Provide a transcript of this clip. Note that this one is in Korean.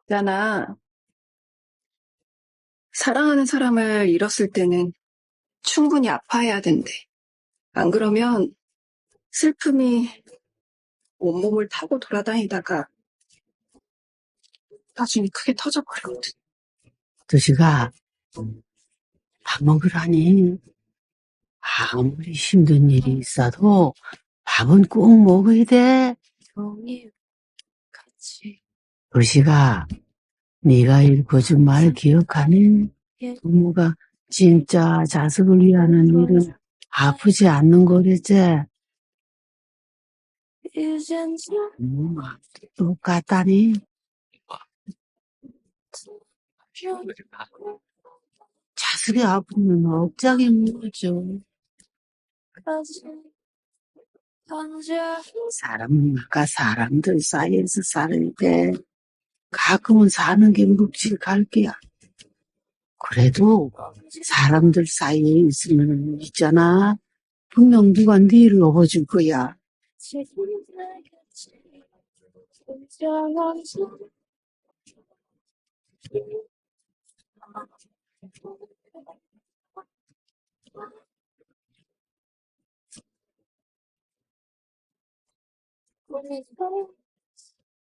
있잖아. 사랑하는 사람을 잃었을 때는 충분히 아파해야 된대. 안 그러면 슬픔이 온몸을 타고 돌아다니다가 나중에 크게 터져버리거든. 두시가 밥 먹으라니. 아무리 힘든 일이 있어도 밥은 꼭 먹어야 돼. 종이 같이 두시가 네가 읽어준 말 기억하니? 부모가 진짜 자식을 위하는 일은 아프지 않는 거랬지? 똑같다니. 자식이 아프면 억장이 무너져. 사람과 사람들 사이에서 사는데 가끔은 사는 게 묵직할 게야. 그래도 사람들 사이에 있으면 있잖아. 분명 누가 네를 업어줄 거야.